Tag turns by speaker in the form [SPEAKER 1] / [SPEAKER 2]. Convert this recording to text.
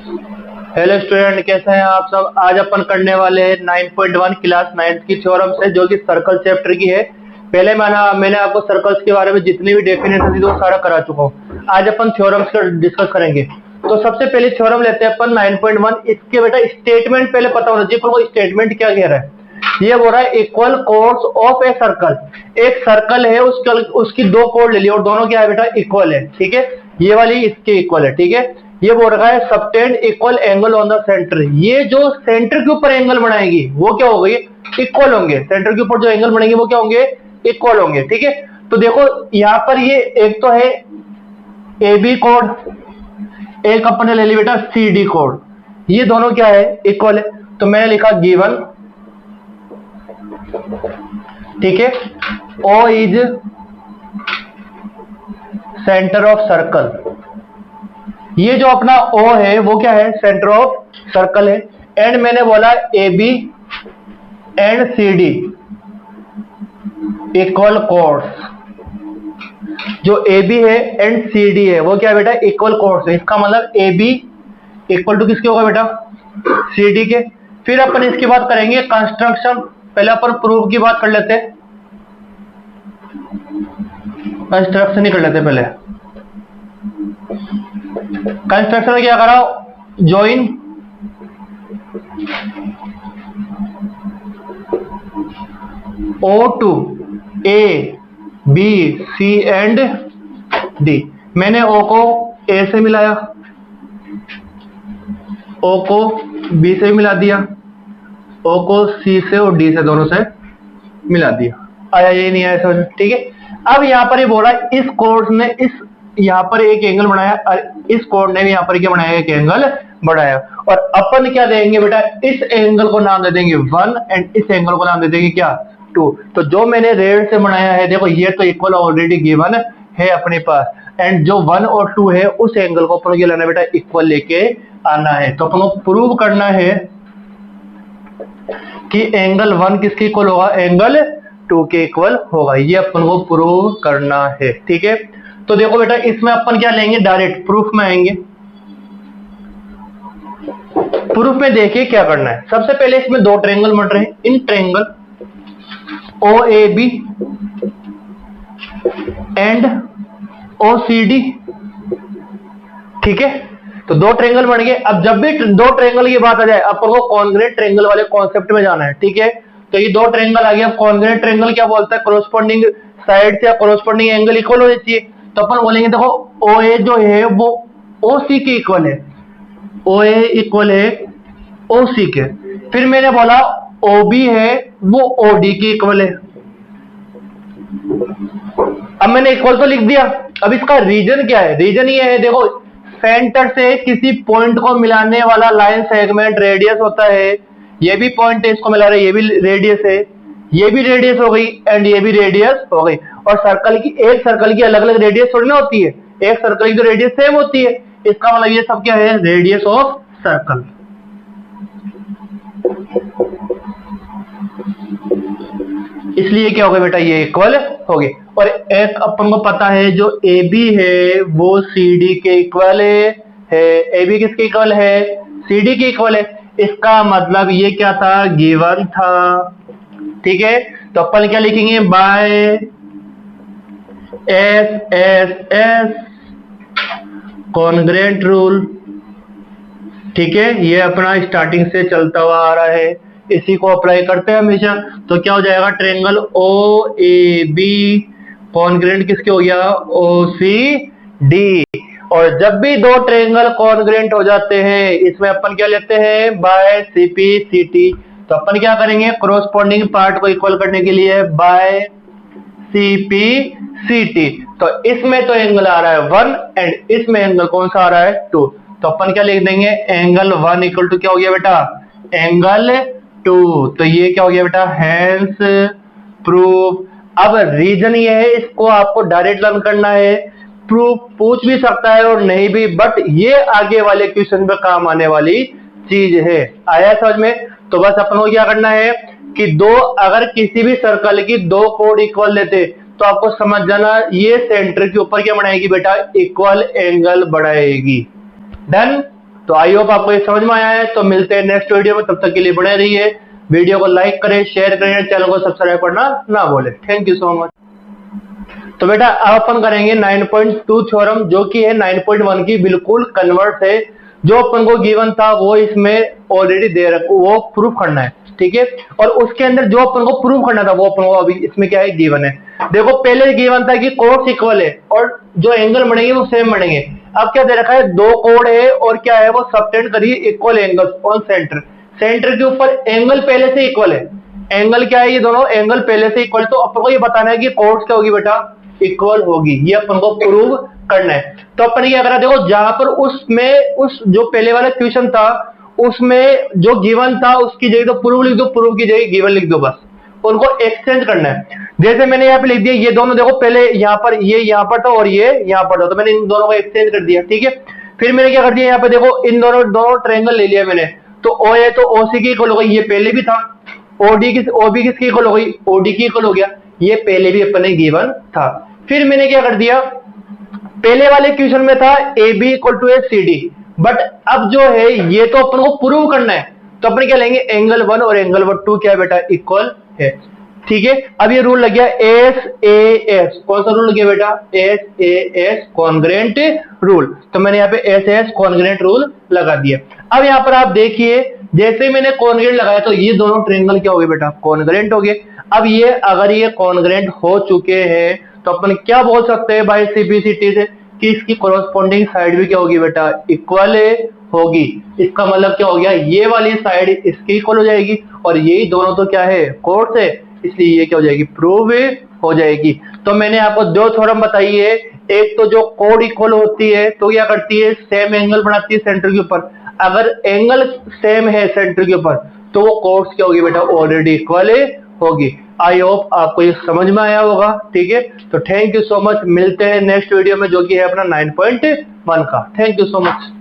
[SPEAKER 1] Hello student, कैसे हैं आप सब। आज अपन करने वाले हैं 9.1 क्लास 9th की थ्योरम से, जो कि सर्कल चैप्टर की है। पहले मैंने आपको सर्कल्स के बारे में जितनी भी डेफिनेशन थी वो सारा करा चुका हूँ। आज अपन थ्योरम्स का डिस्कस करेंगे। तो सबसे पहले थ्योरम लेते हैं अपन 9.1। इसके बेटा स्टेटमेंट पहले पता होना चाहिए, पर स्टेटमेंट क्या कह रहा है। ये बोल रहा है equal course of a circle. एक सर्कल है, उसकी दो कोड ले ली और दोनों क्या है बेटा, इक्वल है। ठीक है, ये वाली इसके इक्वल है। ठीक है, ये बोल रहा है subtend equal angle on the centre. ये जो सेंटर के ऊपर एंगल बनाएगी वो क्या होगी, इक्वल होंगे। सेंटर के ऊपर जो एंगल बनेंगे वो क्या होंगे, इक्वल होंगे। ठीक है, तो देखो यहां पर ये एक तो है ए बी कोड, एक अपन ने ले ली बेटा सी डी कोड। ये दोनों क्या है, इक्वल है। तो मैंने लिखा गिवन, ठीक है, O is centre of circle. ये जो अपना O है वो क्या है, सेंटर ऑफ सर्कल है। एंड मैंने बोला A B and C D equal chords. जो ए बी है एंड सी डी है वो क्या है बेटा, इक्वल कोर्स है। इसका मतलब ए बी इक्वल टू किसके होगा बेटा, सी डी के। फिर अपन इसकी बात करेंगे कंस्ट्रक्शन। पहले अपन प्रूफ की बात कर लेते हैं, कंस्ट्रक्शन ही कर लेते हैं पहले। कंस्ट्रक्शन में क्या करा, join O to A B C and D। मैंने O को A से मिलाया, O को B से मिला दिया, O को C से और D से दोनों से मिला दिया। आया, ये नहीं आया समझ। ठीक है, अब यहाँ पर ये बोल रहा है इस कोर्स ने इस यहाँ पर एक एंगल बनाया और इस कोड ने भी यहाँ पर क्या बनाया, एक एंगल बढ़ाया। और अपन क्या देंगे बेटा, इस एंगल को नाम दे देंगे 1 एंड इस एंगल को नाम दे देंगे क्या, 2। तो जो मैंने रेड से बनाया है, देखो ये तो इक्वल ऑलरेडी गिवन है अपने पास। एंड जो 1 और 2 है उस एंगल को अपन क्या लेना बेटा, इक्वल लेके आना है। तो अपन को प्रूव करना है कि एंगल 1 किसके इक्वल होगा, एंगल 2 के इक्वल होगा। ये अपन को प्रूव करना है। ठीक है, तो देखो बेटा इसमें अपन क्या लेंगे, डायरेक्ट प्रूफ में आएंगे। प्रूफ में देखिए क्या करना है। सबसे पहले इसमें दो ट्रायंगल बन रहे हैं, इन triangle O A B and O C D. ठीक है, तो दो ट्रायंगल बन गए। अब जब भी दो ट्रायंगल की बात आ जाए, अपन को कॉन्ग्रुएंट ट्रायंगल वाले कॉन्सेप्ट में जाना है। ठीक है, तो ये दो ट्रायंगल आ गया। कॉन्ग्रुएंट ट्रायंगल क्या बोलता है, कोरोस्पोंडिंग साइड से कोरोस्पोंडिंग एंगल इक्वल होने चाहिए। तो अपन बोलेंगे देखो ओ ए जो है वो ओ सी के इक्वल है, ओ ए इक्वल है ओ सी के। फिर मैंने बोला ओ बी है वो ओ डी के इक्वल है। अब मैंने इक्वल तो लिख दिया। अब इसका रीजन क्या है, रीजन ये है, देखो सेंटर से किसी पॉइंट को मिलाने वाला लाइन सेगमेंट रेडियस होता है। ये भी पॉइंट है, इसको मिला रहे, ये भी रेडियस है, ये भी रेडियस हो गई एंड ये भी रेडियस हो गई। और सर्कल की, एक सर्कल की अलग अलग रेडियस थोड़ी ना होती है, एक सर्कल की तो रेडियस सेम होती है। इसका मतलब ये सब क्या है, रेडियस ऑफ सर्कल। इसलिए क्या होगा बेटा, ये इक्वल हो गए। और एक अपन को पता है जो ए बी है वो सी डी के इक्वल है। ए बी किसके इक्वल है, सी डी के इक्वल है। इसका मतलब ये क्या था, गिवन था। ठीक है, तो अपन क्या लिखेंगे, by S S S congruent rule. ठीक है, ये अपना स्टार्टिंग से चलता हुआ आ रहा है, इसी को अप्लाई करते हैं हमेशा। तो क्या हो जाएगा, triangle O A B congruent किसके हो गया, ओ सी डी। और जब भी दो ट्रायंगल कॉन्ग्रुएंट हो जाते हैं, इसमें अपन क्या लेते हैं, by C P C T. तो अपन क्या करेंगे, कोरोस्पोंडिंग पार्ट को इक्वल करने के लिए by C P C T. तो इसमें तो एंगल आ रहा है 1 एंड इसमें एंगल कौन सा आ रहा है, 2। तो अपन क्या लिख देंगे, एंगल 1 इक्वल टू क्या हो गया बेटा, एंगल 2। तो ये क्या हो गया बेटा, हेंस प्रूफ। अब रीजन ये है, इसको आपको डायरेक्ट लर्न करना है। प्रूफ पूछ भी सकता है और नहीं भी, बट ये आगे वाले क्वेश्चन में काम आने वाली चीज है। आया समझ में। तो बस अपन को क्या करना है कि दो, अगर किसी भी सर्कल की दो कोड इक्वल लेते तो आपको समझ जाना ये सेंटर के ऊपर क्या बनाएगी बेटा, इक्वल एंगल बढ़ाएगी। डन। तो आई होप आपको ये समझ में आया है। तो मिलते हैं नेक्स्ट वीडियो में, तब तक के लिए बने रहिए। वीडियो को लाइक करें, शेयर करें, चैनल को सब्सक्राइब करना ना भूलें। Thank you so much. तो बेटा अब अपन करेंगे 9.2 थ्योरम, जो कि है 9.1 की बिल्कुल कन्वर्ट है। जो अपन को गिवन था वो इसमें ऑलरेडी दे रखा, वो प्रूफ करना है, ठीक है। और उसके अंदर जो अपन को प्रूफ करना था वो अपन को अभी इसमें क्या है, गिवन है। देखो पहले गिवन था कि कोड्स इक्वल है और जो एंगल बनेंगे वो सेम बनेंगे। अब क्या दे रखा है, दो कोड है और क्या है, वो सबटेंड करिए equal angles on centre. Centre के ऊपर एंगल पहले से इक्वल है। एंगल क्या है, ये दोनों एंगल पहले से इक्वल। तो अपन को ये बताना है कि कोड्स क्या होगी बेटा, इक्वल होगी। ये अपन को प्रूव करना है। तो अपन क्या करा, देखो जहां पर उसमें उस जो पहले वाला क्वेश्चन था उसमें जो गिवन था उसकी जगह तो प्रूव लिख दो, प्रूव की जगह गिवन लिख दो, बस उनको एक्सचेंज करना है। जैसे मैंने यहाँ पे लिख दिया, ये दोनों देखो पहले यहाँ पर ये यहाँ पर था और ये यहाँ पर था, तो मैंने इन दोनों को एक्सचेंज कर दिया, ठीक है। फिर मैंने क्या कर दिया, यहाँ पे देखो इन दोनों ट्रायंगल ले लिया मैंने। तो ओ है तो ओसी की इक्वल हो गई, ये पहले भी था। ओबी किसकी इक्वल हो गई, ओडी की इक्वल हो गया, ये पहले भी अपने गिवन था। फिर मैंने क्या कर दिया, पहले वाले क्वेश्चन में था A B equal to A C D, but अब जो है ये तो अपन को प्रूव करना है। तो अपन क्या लेंगे, एंगल 1 और एंगल 2 क्या है बेटा, इक्वल है, ठीक है। अब ये रूल लग गया एस ए एस, कौन सा रूल लग गया बेटा, S A S congruent rule. तो मैंने यहाँ पे एस एस कॉन्ग्रेंट रूल लगा दिया। अब यहाँ पर आप देखिए, जैसे मैंने कॉन्ग्रेंट लगाया तो ये दोनों ट्रायंगल क्या हो गए बेटा, कॉन्ग्रेंट हो गए। अब ये अगर ये कॉन्ग्रेंट हो चुके हैं तो अपन क्या बोल सकते हैं भाई सीपीसीटी से, कि इसकी कोरोस्पोंडिंग साइड भी क्या होगी बेटा, इक्वल होगी। इसका मतलब क्या हो गया, ये वाली साइड इसकी इक्वल हो जाएगी और यही दोनों तो क्या है, कोड्स है, इसलिए ये क्या हो जाएगी, प्रूव हो जाएगी। तो मैंने आपको दो थ्योरम बताई है। एक तो जो कोड इक्वल होती है तो क्या करती है, सेम एंगल बनाती है सेंटर के ऊपर। अगर एंगल सेम है सेंटर के ऊपर तो वो कोड्स क्या होगी बेटा, ऑलरेडी इक्वल होगी। आई होप आपको ये समझ में आया होगा, ठीक है। तो थैंक यू सो मच, मिलते हैं नेक्स्ट वीडियो में जो कि है अपना 9.1 का। Thank you so much.